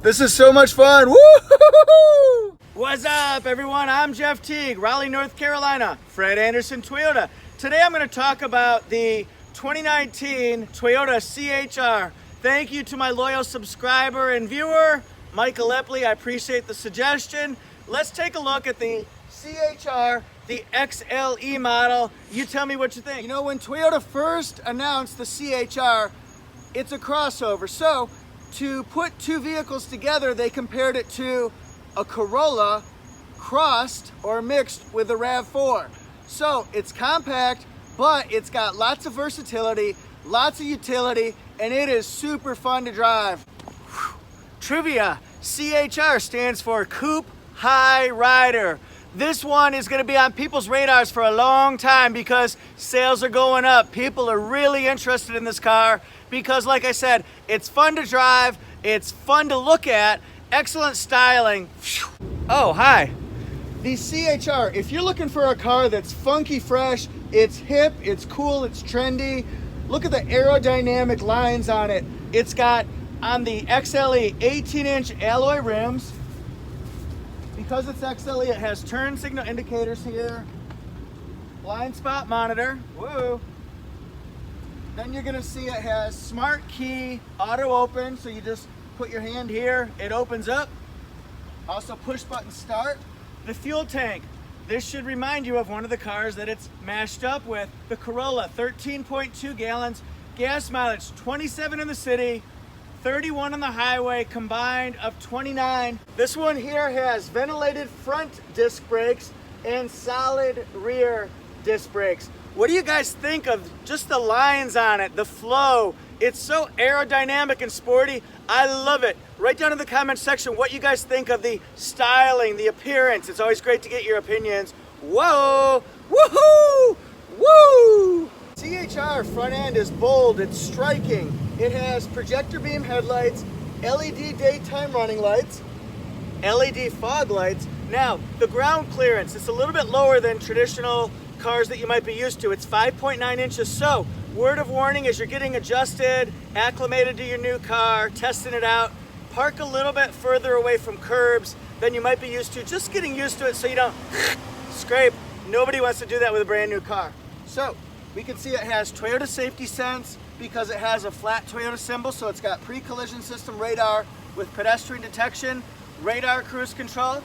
This is so much fun. Woo! What's up, everyone? I'm Jeff Teague, Raleigh, North Carolina, Fred Anderson Toyota. Today I'm going to talk about the 2019 Toyota CHR. Thank you to my loyal subscriber and viewer, Michael Epley. I appreciate the suggestion. Let's take a look at the CHR, the XLE model. You tell me what you think. You know, when Toyota first announced the CHR, it's a crossover. So to put two vehicles together, they compared it to a Corolla crossed or mixed with a RAV4. So it's compact, but it's got lots of versatility, lots of utility, and it is super fun to drive. Whew. Trivia, CHR stands for Coupe High Rider. This one is gonna be on people's radars for a long time because sales are going up. People are really interested in this car because, like I said, it's fun to drive, it's fun to look at, excellent styling. Oh, hi. The CHR, if you're looking for a car that's funky fresh, it's hip, it's cool, it's trendy, look at the aerodynamic lines on it. It's got, on the XLE, 18-inch alloy rims. Because it's XLE, it has turn signal indicators here, blind spot monitor, whoa. Then you're gonna see it has smart key, auto open, so you just put your hand here, it opens up. Also push button start. The fuel tank, this should remind you of one of the cars that it's mashed up with, the Corolla, 13.2 gallons, gas mileage, 27 in the city, 31 on the highway, combined of 29. This one here has ventilated front disc brakes and solid rear disc brakes. What do you guys think of just the lines on it, the flow? It's so aerodynamic and sporty. I love it. Write down in the comment section what you guys think of the styling, the appearance. It's always great to get your opinions. Whoa, woohoo, woo! CHR front end is bold, it's striking. It has projector beam headlights, LED daytime running lights, LED fog lights. Now, the ground clearance, it's a little bit lower than traditional cars that you might be used to. It's 5.9 inches. So, word of warning as you're getting adjusted, acclimated to your new car, testing it out, park a little bit further away from curbs than you might be used to. Just getting used to it so you don't scrape. Nobody wants to do that with a brand new car. So, we can see it has Toyota Safety Sense because it has a flat Toyota symbol, so it's got pre-collision system radar with pedestrian detection, radar cruise control.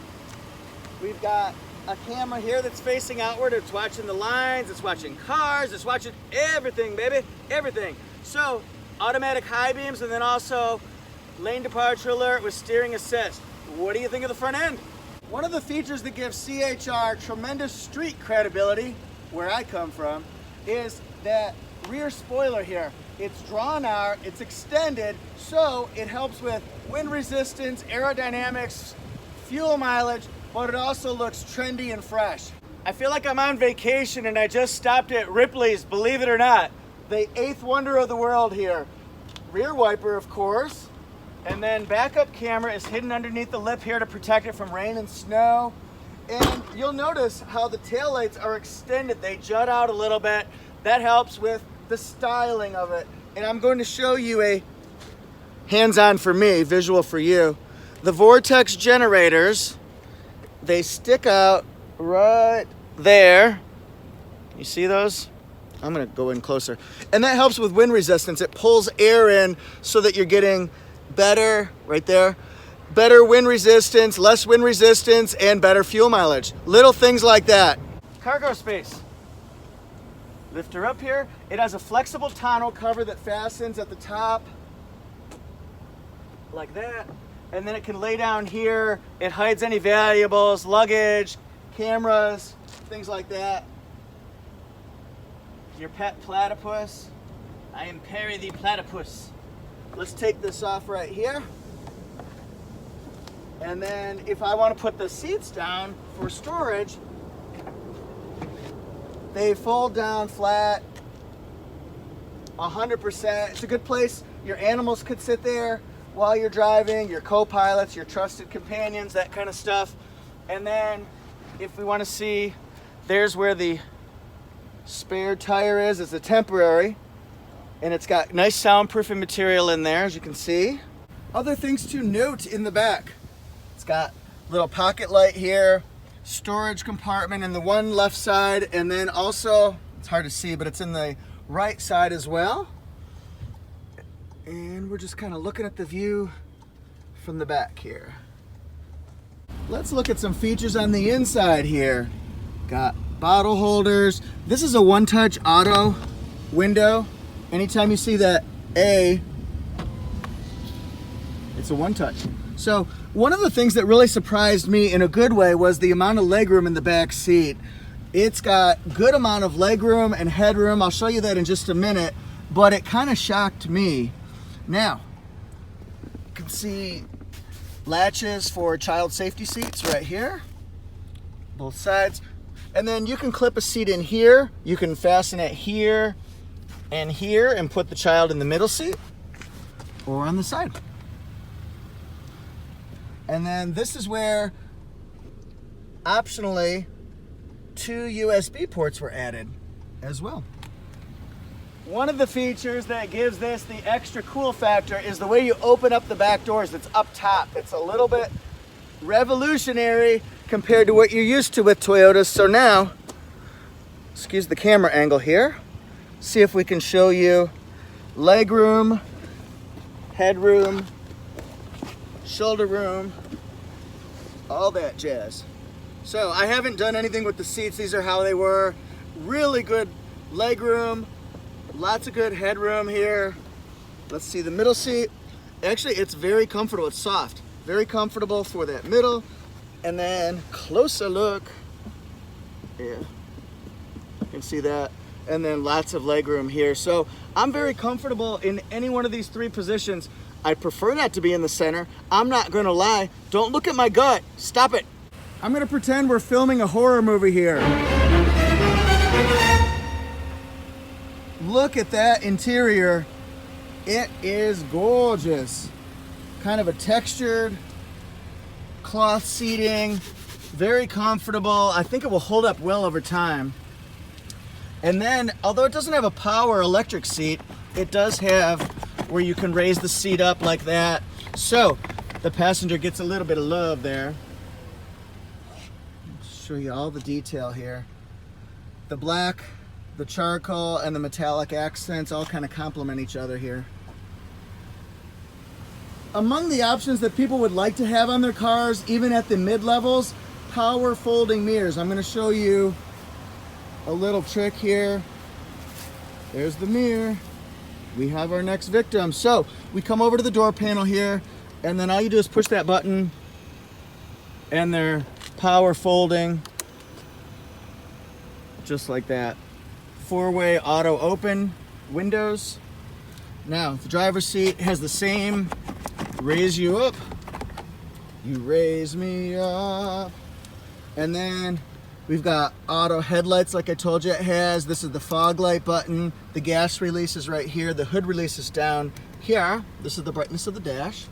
We've got a camera here that's facing outward. It's watching the lines, it's watching cars, it's watching everything, baby, everything. So, automatic high beams and then also lane departure alert with steering assist. What do you think of the front end? One of the features that gives CHR tremendous street credibility, where I come from, is that rear spoiler here. It's drawn out, it's extended, so it helps with wind resistance, aerodynamics, fuel mileage, but it also looks trendy and fresh. I feel like I'm on vacation and I just stopped at Ripley's, believe it or not. The eighth wonder of the world here. Rear wiper, of course, and then backup camera is hidden underneath the lip here to protect it from rain and snow. And you'll notice how the taillights are extended. They jut out a little bit. That helps with the styling of it. And I'm going to show you a hands-on for me, visual for you. The Vortex generators, they stick out right there. You see those? I'm gonna go in closer. And that helps with wind resistance. It pulls air in so that you're getting better, right there, better wind resistance, less wind resistance, and better fuel mileage. Little things like that. Cargo space. Lift her up here. It has a flexible tonneau cover that fastens at the top, like that. And then it can lay down here. It hides any valuables, luggage, cameras, things like that. Your pet platypus. I am Perry the platypus. Let's take this off right here. And then if I want to put the seats down for storage, they fold down flat, 100%. It's a good place. Your animals could sit there while you're driving, your co-pilots, your trusted companions, that kind of stuff. And then if we want to see, there's where the spare tire is. It's a temporary, and it's got nice soundproofing material in there, as you can see. Other things to note in the back. It's got a little pocket light here, storage compartment in the one left side, and then also, it's hard to see, but it's in the right side as well. And we're just kind of looking at the view from the back here. Let's look at some features on the inside here. Got bottle holders. This is a one-touch auto window. Anytime you see that A, it's a one-touch. So one of the things that really surprised me in a good way was the amount of legroom in the back seat. It's got good amount of legroom and headroom. I'll show you that in just a minute, but it kind of shocked me. Now, you can see latches for child safety seats right here, both sides. And then you can clip a seat in here. You can fasten it here and put the child in the middle seat or on the side. And then this is where, optionally, 2 USB ports were added as well. One of the features that gives this the extra cool factor is the way you open up the back doors. It's up top. It's a little bit revolutionary compared to what you're used to with Toyotas. So now, excuse the camera angle here, see if we can show you legroom, headroom, shoulder room, all that jazz. So I haven't done anything with the seats. These are how they were. Really good legroom, lots of good headroom here. Let's see the middle seat. Actually, it's very comfortable. It's soft, very comfortable for that middle. And then closer look. Yeah, you can see that. And then lots of legroom here. So I'm very comfortable in any one of these 3 positions. I prefer that to be in the center. I'm not gonna lie. Don't look at my gut. Stop it. I'm gonna pretend we're filming a horror movie here. Look at that interior. It is gorgeous. Kind of a textured cloth seating, very comfortable. I think it will hold up well over time. And then, although it doesn't have a power electric seat, it does have where you can raise the seat up like that. So the passenger gets a little bit of love there. Show you all the detail here. The black, the charcoal, and the metallic accents all kind of complement each other here. Among the options that people would like to have on their cars, even at the mid-levels, power folding mirrors. I'm going to show you a little trick here. There's the mirror. We have our next victim. So we come over to the door panel here, and then all you do is push that button, and they're power folding, just like that. 4-way auto open windows. Now the driver's seat has the same raise you up, you raise me up, and then we've got auto headlights like I told you it has. This is the fog light button. The gas release is right here. The hood release is down here. This is the brightness of the dash.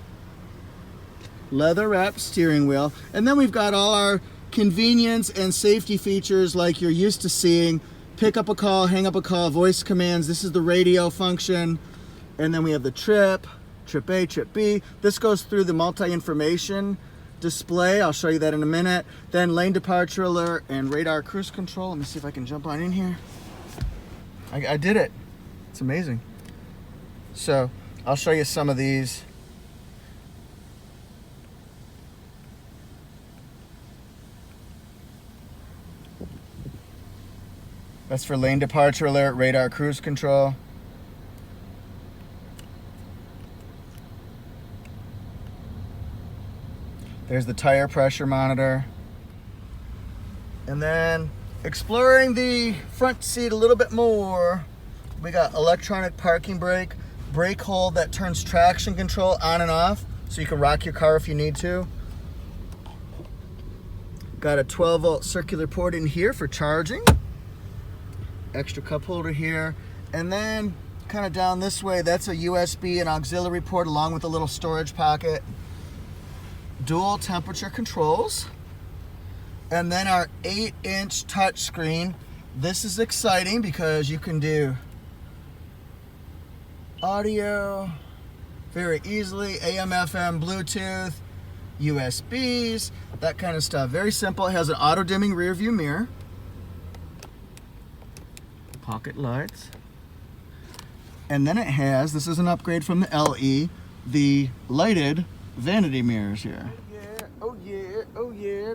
Leather wrapped steering wheel. And then we've got all our convenience and safety features like you're used to seeing. Pick up a call, hang up a call, voice commands. This is the radio function. And then we have the trip A, trip B. This goes through the multi-information display. I'll show you that in a minute. Then lane departure alert and radar cruise control. Let me see if I can jump on in here. I did it. It's amazing. So I'll show you some of these. That's for lane departure alert, radar cruise control. There's the tire pressure monitor. And then exploring the front seat a little bit more, we got electronic parking brake, brake hold that turns traction control on and off, so you can rock your car if you need to. Got a 12-volt circular port in here for charging. Extra cup holder here. And then kind of down this way, that's a USB and auxiliary port along with a little storage pocket. Dual temperature controls. And then our 8-inch touchscreen. This is exciting because you can do audio, very easily. AM, FM, Bluetooth, USBs, that kind of stuff. Very simple. It has an auto-dimming rear view mirror. Pocket lights. And then it has, this is an upgrade from the LE, the lighted vanity mirrors here. Oh yeah, oh yeah.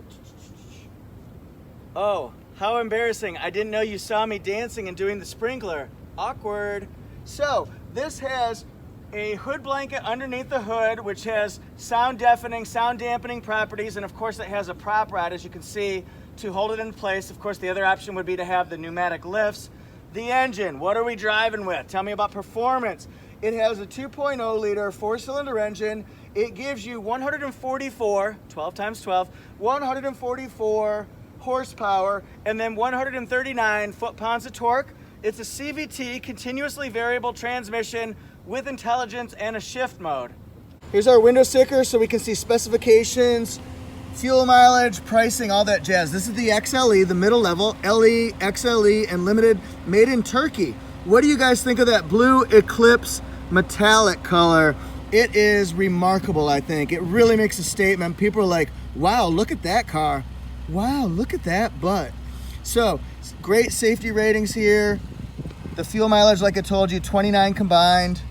Oh, how embarrassing. I didn't know you saw me dancing and doing the sprinkler. Awkward. So, this has a hood blanket underneath the hood, which has sound deafening, sound dampening properties, and of course it has a prop rod, as you can see, to hold it in place. Of course, the other option would be to have the pneumatic lifts. The engine, what are we driving with? Tell me about performance. It has a 2.0 liter 4-cylinder engine. It gives you 144, 12 times 12, 144 horsepower, and then 139 foot-pounds of torque. It's a CVT, continuously variable transmission with intelligence and a shift mode. Here's our window sticker so we can see specifications, fuel mileage, pricing, all that jazz. This is the XLE, the middle level, LE, XLE, and limited, made in Turkey. What do you guys think of that blue Eclipse metallic color? It is remarkable, I think. It really makes a statement. People are like, wow, look at that car. Wow, look at that butt. So, great safety ratings here. The fuel mileage, like I told you, 29 combined.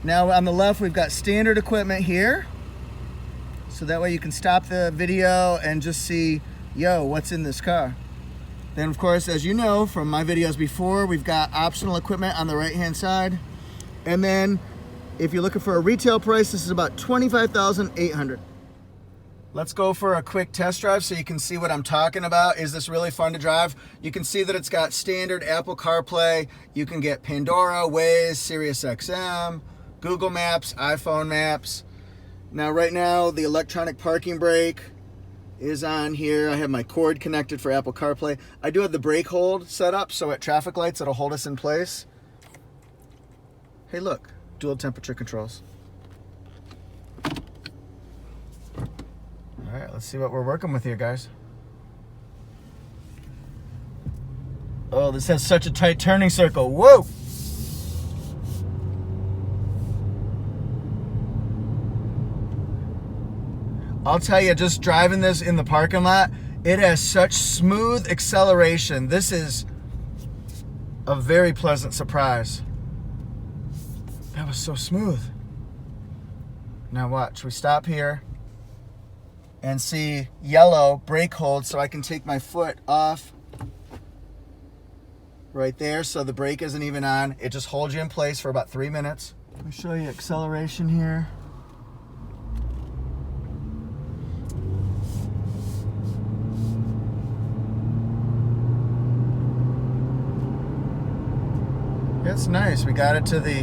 Now on the left, we've got standard equipment here. So that way you can stop the video and just see, yo, what's in this car. Then of course, as you know from my videos before, we've got optional equipment on the right-hand side. And then if you're looking for a retail price, this is about $25,800. Let's go for a quick test drive so you can see what I'm talking about. Is this really fun to drive? You can see that it's got standard Apple CarPlay. You can get Pandora, Waze, Sirius XM, Google Maps, iPhone Maps. Now right now the electronic parking brake is on here. I have my cord connected for Apple CarPlay. I do have the brake hold set up so at traffic lights it'll hold us in place. Hey look, dual temperature controls. All right, let's see what we're working with here, guys. Oh, this has such a tight turning circle. Whoa! I'll tell you, just driving this in the parking lot, it has such smooth acceleration. This is a very pleasant surprise. That was so smooth. Now watch, we stop here and see yellow brake hold so I can take my foot off right there so the brake isn't even on. It just holds you in place for about 3 minutes. Let me show you acceleration here. It's nice. We got it to the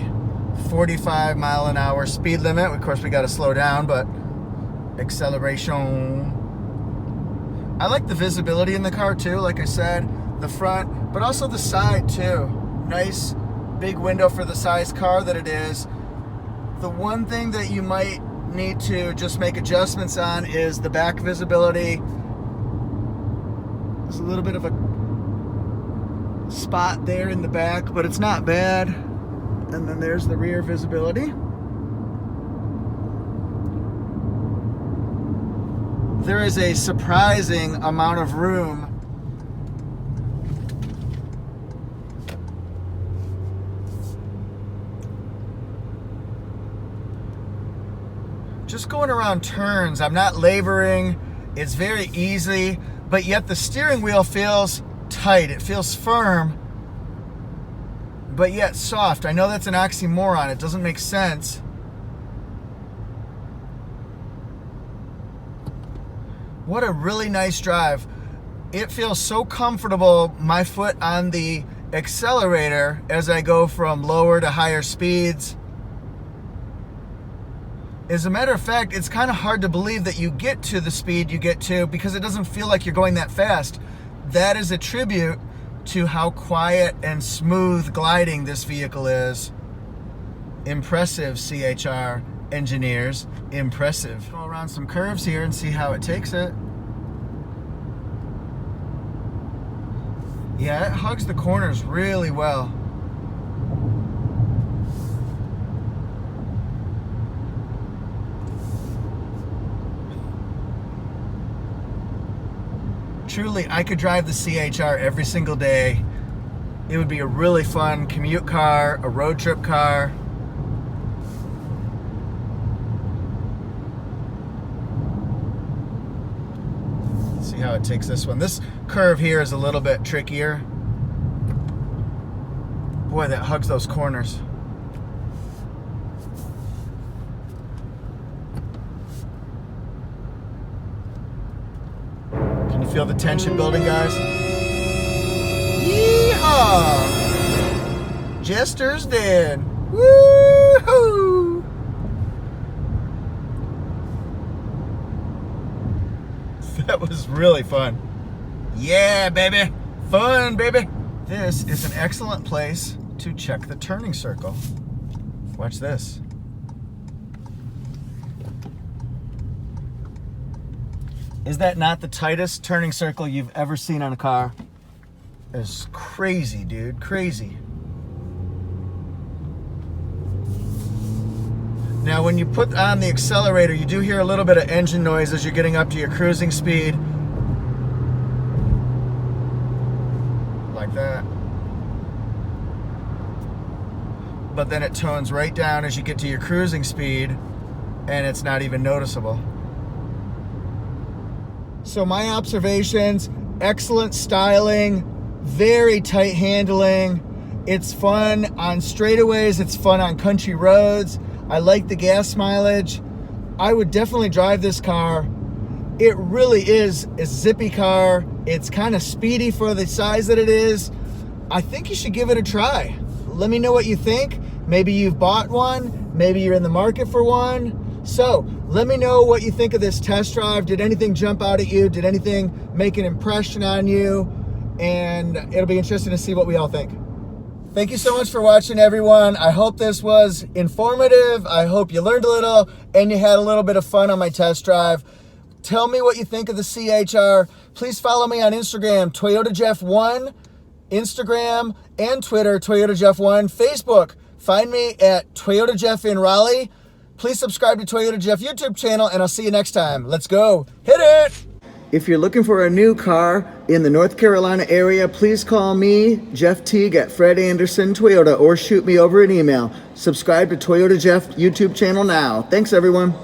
45 mile an hour speed limit. Of course, we got to slow down, but acceleration. I like the visibility in the car too, like I said, the front, but also the side too. Nice big window for the size car that it is. The one thing that you might need to just make adjustments on is the back visibility. There's a little bit of a spot there in the back, but it's not bad. And then there's the rear visibility. There is a surprising amount of room just going around turns. I'm not laboring. It's very easy, but yet the steering wheel feels tight. It feels firm, but yet soft. I know that's an oxymoron. It doesn't make sense. What a really nice drive. It feels so comfortable, my foot on the accelerator as I go from lower to higher speeds. As a matter of fact, it's kind of hard to believe that you get to the speed you get to because it doesn't feel like you're going that fast. That is a tribute to how quiet and smooth gliding this vehicle is. Impressive, CHR engineers. Impressive. Go around some curves here and see how it takes it. Yeah, it hugs the corners really well. truly, I could drive the CHR every single day. It would be a really fun commute car, a road trip car. Let's see how it takes this one. This curve here is a little bit trickier. Boy, that hugs those corners. Can you feel the tension building, guys? Yeehaw! Jester's dead. Woo-hoo! That was really fun. Yeah, baby. Fun, baby. This is an excellent place to check the turning circle. Watch this. Is that not the tightest turning circle you've ever seen on a car? It's crazy, dude, crazy. Now, when you put on the accelerator, you do hear a little bit of engine noise as you're getting up to your cruising speed. Like that. But then it tones right down as you get to your cruising speed, and it's not even noticeable. So my observations, excellent styling, very tight handling. It's fun on straightaways, it's fun on country roads. I like the gas mileage. I would definitely drive this car. It really is a zippy car. It's kind of speedy for the size that it is. I think you should give it a try. Let me know what you think. Maybe you've bought one. Maybe you're in the market for one. So let me know what you think of this test drive. Did anything jump out at you? Did anything make an impression on you? And it'll be interesting to see what we all think. Thank you so much for watching, everyone. I hope this was informative. I hope you learned a little and you had a little bit of fun on my test drive. Tell me what you think of the CHR. Please follow me on Instagram, ToyotaJeff1, Instagram and Twitter, ToyotaJeff1, Facebook. Find me at Toyota Jeff in Raleigh. Please subscribe to Toyota Jeff YouTube channel, and I'll see you next time. Let's go. Hit it! If you're looking for a new car in the North Carolina area, please call me, Jeff Teague, at Fred Anderson Toyota, or shoot me over an email. Subscribe to Toyota Jeff YouTube channel now. Thanks, everyone.